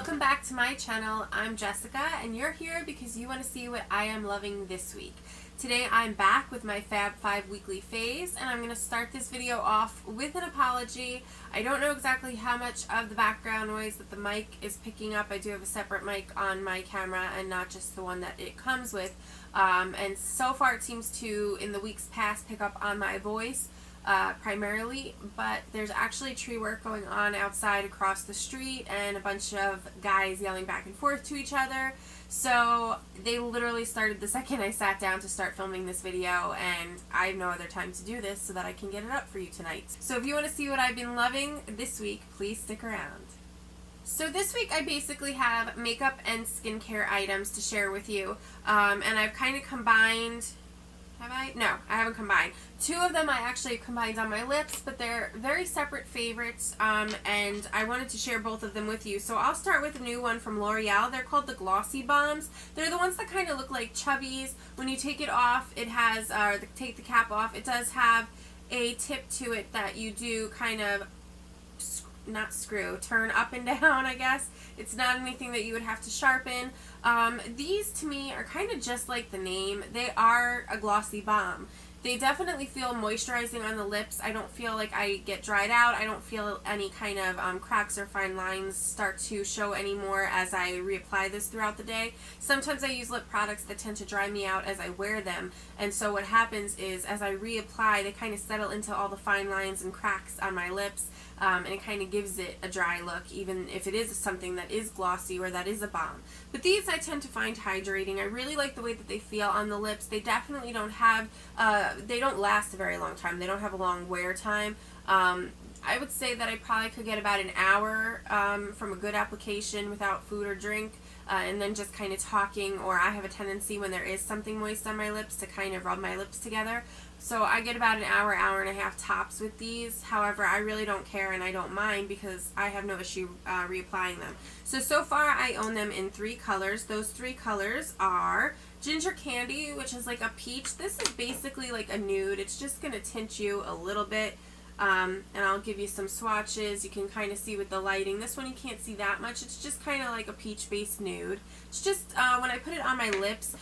Welcome back to my channel. I'm Jessica and you're here because you want to see what I am loving this week. Today I'm back with my Fab 5 weekly phase and I'm going to start this video off with an apology. I don't know exactly how much of the background noise that the mic is picking up. I do have a separate mic on my camera and not just the one that it comes with. And so far it seems to, in the weeks past, pick up on my voice. Primarily, but there's actually tree work going on outside across the street and a bunch of guys yelling back and forth to each other. So they literally started the second I sat down to start filming this video, and I have no other time to do this so that I can get it up for you tonight. So if you want to see what I've been loving this week, please stick around. So this week I basically have makeup and skincare items to share with you, and I've kind of combined. Have I? No, I haven't combined. Two of them I actually combined on my lips, but they're very separate favorites, and I wanted to share both of them with you. So I'll start with a new one from L'Oreal. They're called the Glossy Bombs. They're the ones that kind of look like Chubbies. When you take it off, it has, take the cap off, it does have a tip to it that you do kind of turn up and down, I guess. It's not anything that you would have to sharpen. These to me are kind of just like the name. They are a glossy balm. They definitely feel moisturizing on the lips. I don't feel like I get dried out. I don't feel any kind of cracks or fine lines start to show anymore as I reapply this throughout the day. Sometimes I use lip products that tend to dry me out as I wear them, and so what happens is as I reapply, they kind of settle into all the fine lines and cracks on my lips, and it kind of gives it a dry look, even if it is something that is glossy or that is a balm. But these I tend to find hydrating. I really like the way that they feel on the lips. They definitely don't have, they don't last a very long time. They don't have a long wear time. I would say that I probably could get about an hour from a good application without food or drink, and then just kind of talking, or I have a tendency when there is something moist on my lips to kind of rub my lips together. So I get about an hour, hour and a half tops with these. However, I really don't care and I don't mind because I have no issue reapplying them. So far I own them in 3 colors. Those 3 colors are Ginger Candy, which is like a peach. This is basically like a nude. It's just going to tint you a little bit. And I'll give you some swatches. You can kind of see with the lighting. This one you can't see that much. It's just kind of like a peach-based nude. It's just, when I put it on my lips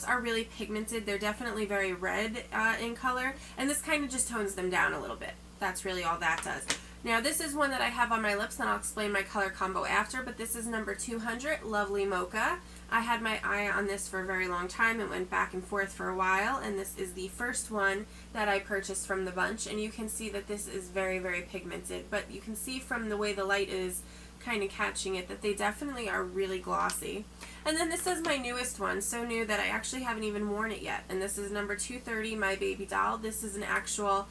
are really pigmented. They're definitely very red in color. And this kind of just tones them down a little bit. That's really all that does. Now this is one that I have on my lips, and I'll explain my color combo after, but this is number 200, Lovely Mocha. I had my eye on this for a very long time and went back and forth for a while, and this is the first one that I purchased from the bunch, and you can see that this is very, very pigmented, but you can see from the way the light is kind of catching it that they definitely are really glossy. And then this is my newest one, so new that I actually haven't even worn it yet, and this is number 230, My Baby Doll. This is an actual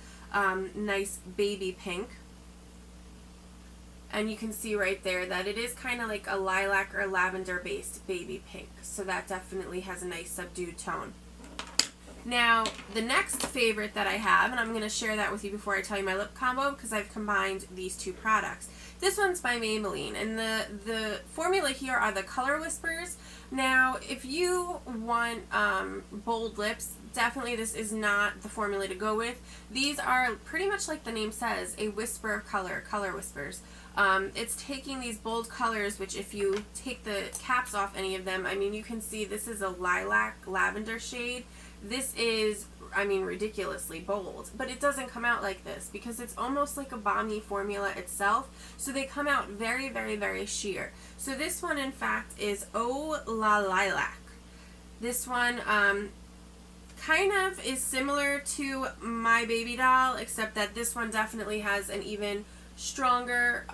nice baby pink. And you can see right there that it is kind of like a lilac or lavender based baby pink. So that definitely has a nice subdued tone. Now, the next favorite that I have, and I'm going to share that with you before I tell you my lip combo because I've combined these 2 products. This one's by Maybelline, and the formula here are the Color Whispers. Now, if you want bold lips, definitely this is not the formula to go with. These are pretty much like the name says, a whisper of color, Color Whispers. It's taking these bold colors, which if you take the caps off any of them, I mean, you can see this is a lilac lavender shade. This is, I mean, ridiculously bold, but it doesn't come out like this because it's almost like a balmy formula itself. So they come out very, very, very sheer. So this one, in fact, is Oh La Lilac. This one kind of is similar to My Baby Doll, except that this one definitely has an even stronger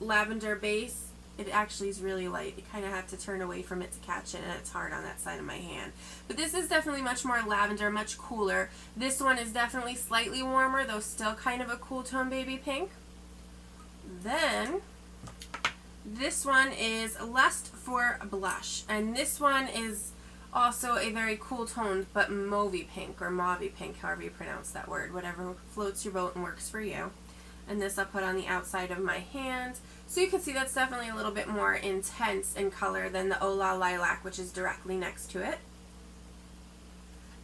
lavender base. It actually is really light. You kind of have to turn away from it to catch it, and it's hard on that side of my hand. But this is definitely much more lavender, much cooler. This one is definitely slightly warmer, though still kind of a cool tone baby pink. Then this one is Lust for Blush, and this one is also a very cool toned but mauvey pink, or mauvey pink, however you pronounce that word, whatever floats your boat and works for you. And this I'll put on the outside of my hand. So you can see that's definitely a little bit more intense in color than the Oh La Lilac, which is directly next to it.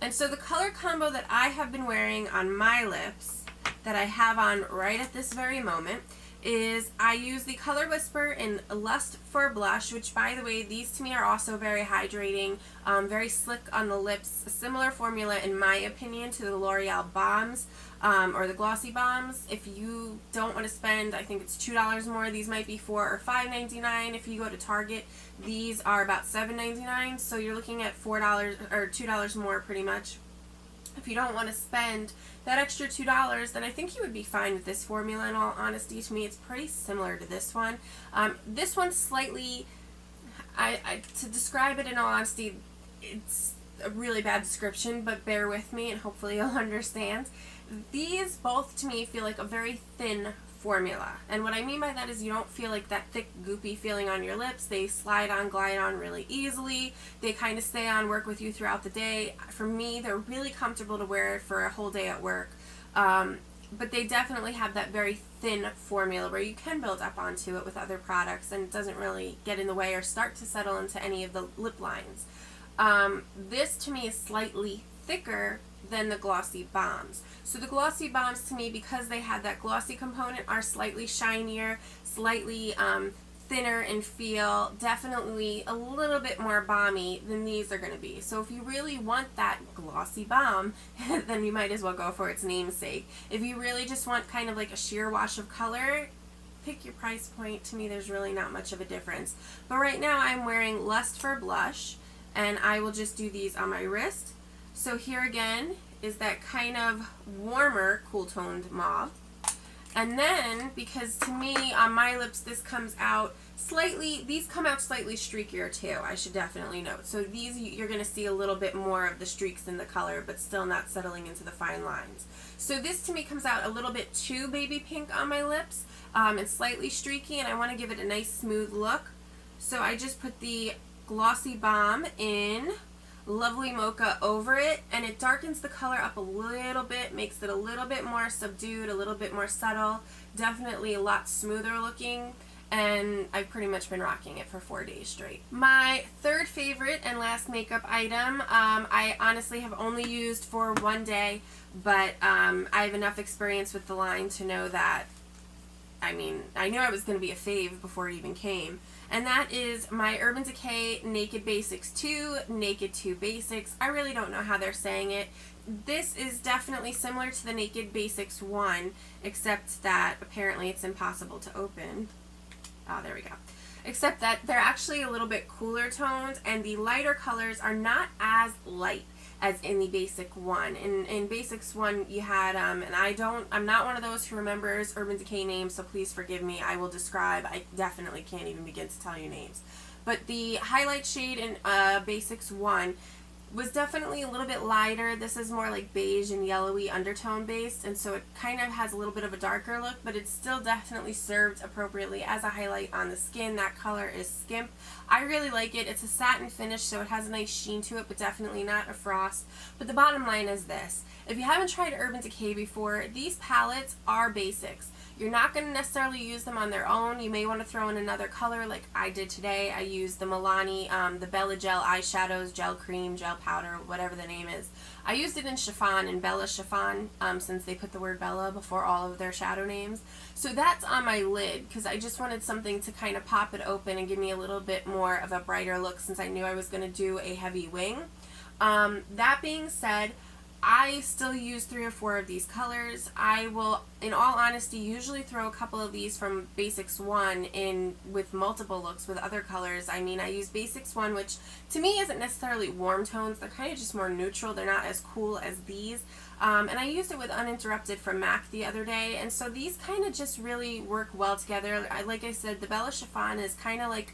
And so the color combo that I have been wearing on my lips, that I have on right at this very moment, is I use the Color Whisper in Lust for Blush, which, by the way, these to me are also very hydrating, very slick on the lips. A similar formula, in my opinion, to the L'Oreal Balms or the Glossy Balms. If you don't want to spend, I think it's $2 more. These might be $4 or $5.99 if you go to Target. These are about $7.99, so you're looking at $4 or $2 more pretty much. If you don't want to spend that extra $2, then I think you would be fine with this formula. In all honesty, to me, it's pretty similar to this one. This one's slightly, to describe it in all honesty, it's a really bad description, but bear with me and hopefully you'll understand. These both, to me, feel like a very thin formula. And what I mean by that is you don't feel like that thick, goopy feeling on your lips. They slide on, glide on really easily. They kind of stay on, work with you throughout the day. For me, they're really comfortable to wear for a whole day at work. But they definitely have that very thin formula where you can build up onto it with other products and it doesn't really get in the way or start to settle into any of the lip lines. This, to me, is slightly thicker than the Glossy Balms. So the Glossy Balms, to me, because they have that glossy component, are slightly shinier, slightly thinner in feel, definitely a little bit more balmy than these are going to be. So if you really want that glossy balm, then you might as well go for its namesake. If you really just want kind of like a sheer wash of color, pick your price point. To me, there's really not much of a difference. But right now I'm wearing Lust for Blush, and I will just do these on my wrist. So here again is that kind of warmer, cool-toned mauve. And then, because to me, on my lips, this comes out slightly, these come out slightly streakier too, I should definitely note. So these, you're going to see a little bit more of the streaks in the color, but still not settling into the fine lines. So this, to me, comes out a little bit too baby pink on my lips. It's slightly streaky, and I want to give it a nice, smooth look. So I just put the Glossy Balm in Lovely Mocha over it, and it darkens the color up a little bit, makes it a little bit more subdued, a little bit more subtle, definitely a lot smoother looking, and I've pretty much been rocking it for 4 days straight. My third favorite and last makeup item, I honestly have only used for 1 day, but I have enough experience with the line to know that, I mean, I knew I was going to be a fave before it even came. And that is my Urban Decay Naked Basics 2, Naked 2 Basics. I really don't know how they're saying it. This is definitely similar to the Naked Basics 1, except that apparently it's impossible to open. Oh, there we go. Except that they're actually a little bit cooler toned, and the lighter colors are not as light as in the Basic 1. In Basics 1 you had, and I'm not one of those who remembers Urban Decay names, so please forgive me. I will describe. I definitely can't even begin to tell you names. But the highlight shade in Basics 1 was definitely a little bit lighter. This is more like beige and yellowy undertone based, and so it kind of has a little bit of a darker look, but it's still definitely served appropriately as a highlight on the skin. That color is Skimp. I really like it. It's a satin finish, so it has a nice sheen to it, but definitely not a frost. But the bottom line is this. If you haven't tried Urban Decay before, these palettes are basics. You're not going to necessarily use them on their own. You may want to throw in another color like I did today. I used the Milani, the Bella Gel eyeshadows, gel cream, gel powder, whatever the name is. I used it in chiffon, in Bella Chiffon, since they put the word Bella before all of their shadow names. So that's on my lid because I just wanted something to kind of pop it open and give me a little bit more of a brighter look since I knew I was going to do a heavy wing. That being said, I still use 3 or 4 of these colors. I will, in all honesty, usually throw a couple of these from Basics 1 in with multiple looks with other colors. I mean, I use Basics 1, which to me isn't necessarily warm tones. They're kind of just more neutral. They're not as cool as these. And I used it with Uninterrupted from MAC the other day, and so these kind of just really work well together. Like I said, the Bella Chiffon is kind of like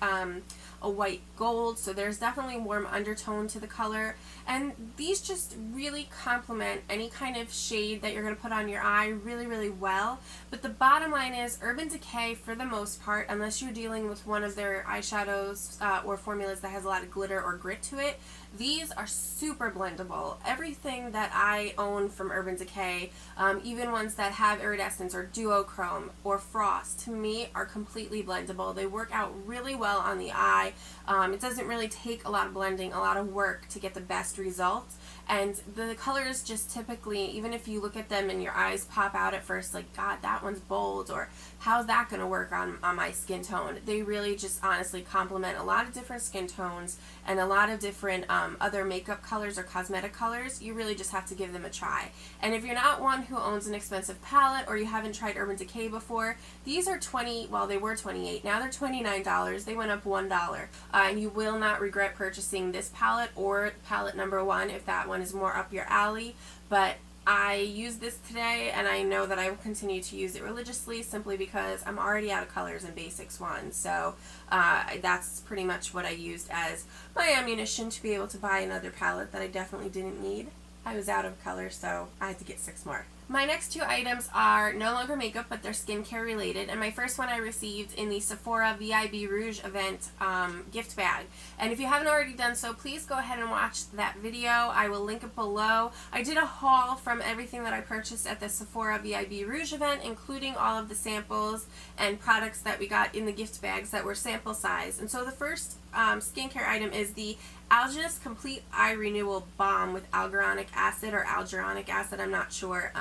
a white gold, so there's definitely warm undertone to the color, and these just really complement any kind of shade that you're going to put on your eye really, really well. But the bottom line is Urban Decay, for the most part, unless you're dealing with one of their eyeshadows or formulas that has a lot of glitter or grit to it, these are super blendable. Everything that I own from Urban Decay, even ones that have iridescence or duochrome or frost, to me are completely blendable. They work out really well on the eye. It doesn't really take a lot of blending, a lot of work to get the best results. And the colors just typically, even if you look at them and your eyes pop out at first first, like, God, that one's bold, or how's that going to work on my skin tone. They really just honestly complement a lot of different skin tones and a lot of different other makeup colors or cosmetic colors. You really just have to give them a try. And if you're not one who owns an expensive palette, or you haven't tried Urban Decay before, these are they were $28, now they're $29. They went up $1. And you will not regret purchasing this palette or palette number 1 if that one is more up your alley. But I used this today, and I know that I will continue to use it religiously, simply because I'm already out of colors in Basics 1. So that's pretty much what I used as my ammunition to be able to buy another palette that I definitely didn't need. I was out of color, so I had to get 6 more. My next 2 items are no longer makeup, but they're skincare related, and my first one I received in the Sephora VIB Rouge event gift bag. And if you haven't already done so, please go ahead and watch that video. I will link it below. I did a haul from everything that I purchased at the Sephora VIB Rouge event, including all of the samples and products that we got in the gift bags that were sample size. And so the first skincare item is the Algenist Complete Eye Renewal Balm with Algoronic Acid, or Algoronic Acid. I'm not sure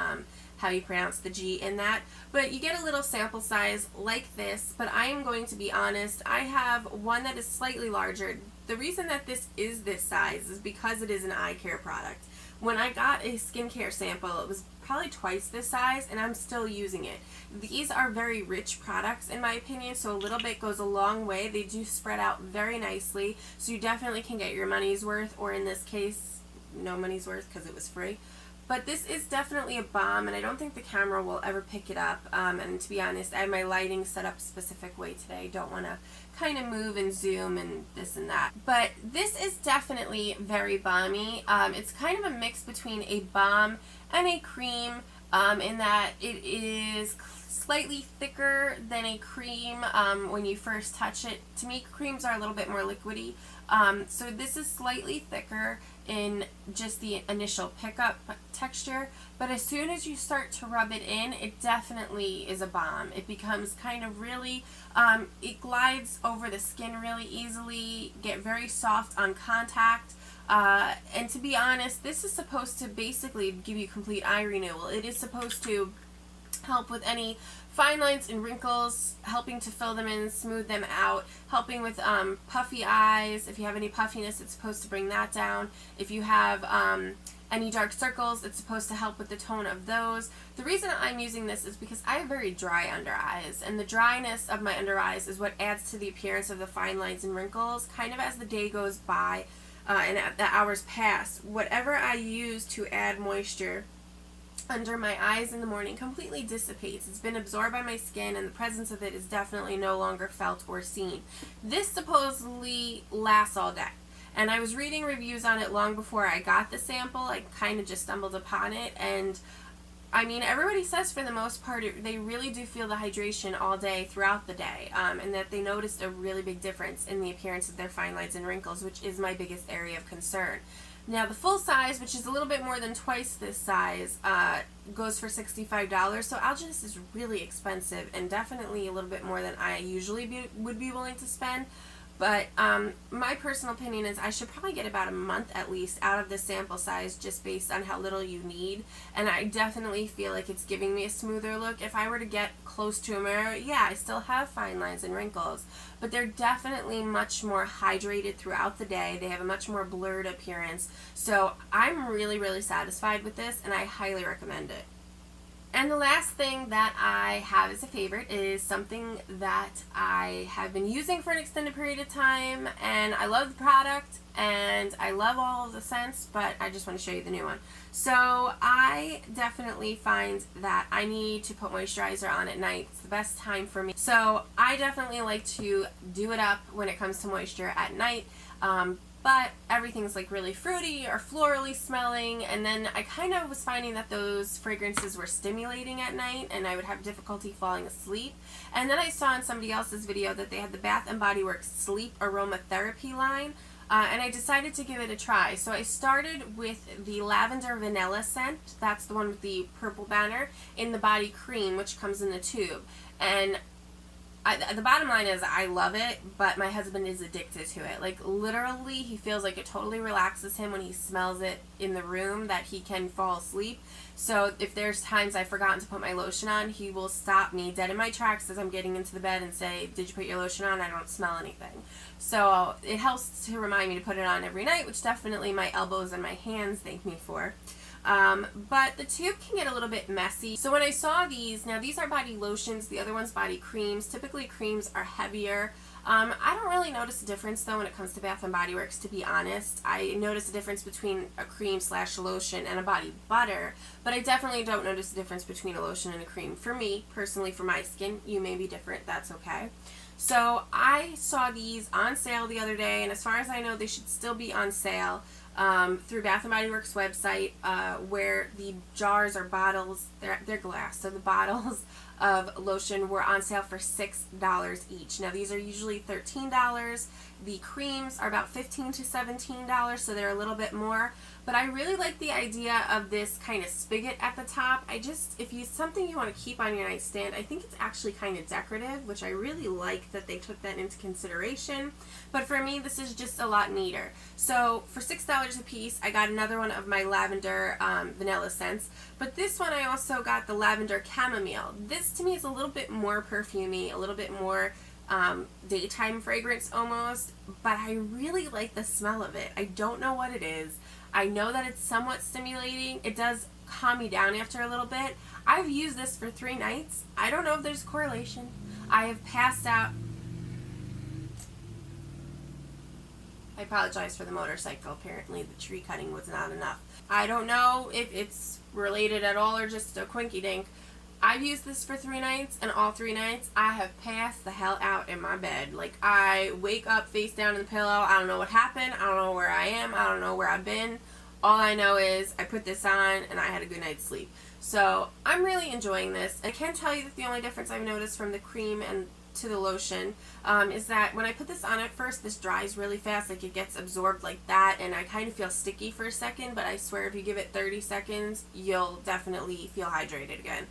how you pronounce the G in that. But you get a little sample size like this, but I am going to be honest, I have one that is slightly larger. The reason that this is this size is because it is an eye care product. When I got a skincare sample, it was probably twice this size, and I'm still using it. These are very rich products in my opinion, so a little bit goes a long way. They do spread out very nicely, so you definitely can get your money's worth, or in this case, no money's worth because it was free. But this is definitely a bomb, and I don't think the camera will ever pick it up. And to be honest, I have my lighting set up a specific way today. I don't want to kind of move and zoom and this and that. But this is definitely very balmy. It's kind of a mix between a balm and a cream, in that it is slightly thicker than a cream when you first touch it. To me, creams are a little bit more liquidy. So this is slightly thicker in just the initial pickup texture, but as soon as you start to rub it in, it definitely is a bomb. It becomes kind of really, it glides over the skin really easily, get very soft on contact. And to be honest, this is supposed to basically give you complete eye renewal. It is supposed to help with any fine lines and wrinkles, helping to fill them in, smooth them out, helping with puffy eyes. If you have any puffiness, it's supposed to bring that down. If you have any dark circles, it's supposed to help with the tone of those. The reason I'm using this is because I have very dry under eyes, and the dryness of my under eyes is what adds to the appearance of the fine lines and wrinkles. Kind of as the day goes by and the hours pass, whatever I use to add moisture under my eyes in the morning completely dissipates. It's been absorbed by my skin, and the presence of it is definitely no longer felt or seen. This supposedly lasts all day, and I was reading reviews on it long before I got the sample. I kind of just stumbled upon it, and I mean, everybody says for the most part they really do feel the hydration all day throughout the day, and that they noticed a really big difference in the appearance of their fine lines and wrinkles, which is my biggest area of concern. Now the full size, which is a little bit more than twice this size, goes for $65. So Algenist is really expensive, and definitely a little bit more than I usually would be willing to spend. But my personal opinion is I should probably get about a month at least out of this sample size, just based on how little you need. And I definitely feel like it's giving me a smoother look. If I were to get close to a mirror, yeah, I still have fine lines and wrinkles, but they're definitely much more hydrated throughout the day. They have a much more blurred appearance. So I'm really, really satisfied with this, and I highly recommend it. And the last thing that I have as a favorite is something that I have been using for an extended period of time, and I love the product and I love all of the scents, but I just want to show you the new one. So I definitely find that I need to put moisturizer on at night. It's the best time for me. So I definitely like to do it up when it comes to moisture at night. But everything's like really fruity or florally smelling, and then I kind of was finding that those fragrances were stimulating at night, and I would have difficulty falling asleep. And then I saw in somebody else's video that they had the Bath & Body Works Sleep Aromatherapy line, and I decided to give it a try. So I started with the Lavender Vanilla scent. That's the one with the purple banner, in the body cream, which comes in the tube. And The bottom line is I love it, but my husband is addicted to it. Like, literally, he feels like it totally relaxes him when he smells it in the room, that he can fall asleep. So if there's times I've forgotten to put my lotion on, he will stop me dead in my tracks as I'm getting into the bed and say, did you put your lotion on? I don't smell anything. So it helps to remind me to put it on every night, which definitely my elbows and my hands thank me for. But the tube can get a little bit messy. So when I saw these, now these are body lotions, the other one's body creams. Typically creams are heavier. I don't really notice a difference though when it comes to Bath & Body Works, to be honest. I notice a difference between a cream / lotion and a body butter, but I definitely don't notice a difference between a lotion and a cream. For me, personally, for my skin, you may be different, that's okay. So I saw these on sale the other day, and as far as I know, they should still be on sale through Bath & Body Works website, where the jars or bottles, they're glass, so the bottles of lotion were on sale for $6 each. Now these are usually $13. The creams are about $15 to $17, so they're a little bit more. But I really like the idea of this kind of spigot at the top. If you something you want to keep on your nightstand, I think it's actually kind of decorative, which I really like that they took that into consideration. But for me, this is just a lot neater. So for $6 a piece, I got another one of my lavender vanilla scents. But this one, I also got the lavender chamomile. This to me is a little bit more perfumey, a little bit more daytime fragrance almost, but I really like the smell of it. I don't know what it is. I know that it's somewhat stimulating. It does calm me down after a little bit. I've used this for 3 nights. I don't know if there's a correlation. I have passed out. I apologize for the motorcycle. Apparently the tree cutting was not enough. I don't know if it's related at all or just a quinky dink. I've used this for 3 nights, and all 3 nights I have passed the hell out in my bed. Like, I wake up face down in the pillow. I don't know what happened. I don't know where I am. I don't know where I've been. All I know is I put this on and I had a good night's sleep. So I'm really enjoying this. I can tell you that the only difference I've noticed from the cream and to the lotion is that when I put this on at first, this dries really fast. Like, it gets absorbed like that, and I kind of feel sticky for a second, but I swear if you give it 30 seconds, you'll definitely feel hydrated again.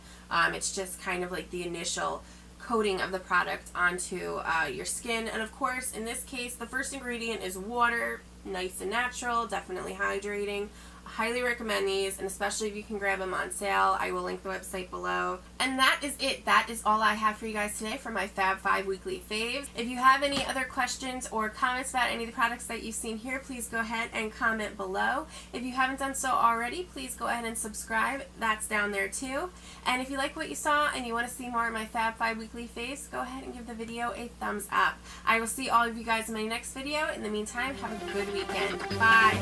It's just kind of like the initial coating of the product onto your skin. And of course, in this case, the first ingredient is water. Nice and natural, definitely hydrating. Highly recommend these, and especially if you can grab them on sale. I will link the website below. And that is it. That is all I have for you guys today for my Fab 5 weekly faves. If you have any other questions or comments about any of the products that you've seen here, please go ahead and comment below. If you haven't done so already, please go ahead and subscribe. That's down there too. And if you like what you saw and you want to see more of my Fab 5 weekly faves, go ahead and give the video a thumbs up. I will see all of you guys in my next video. In the meantime, have a good weekend. Bye.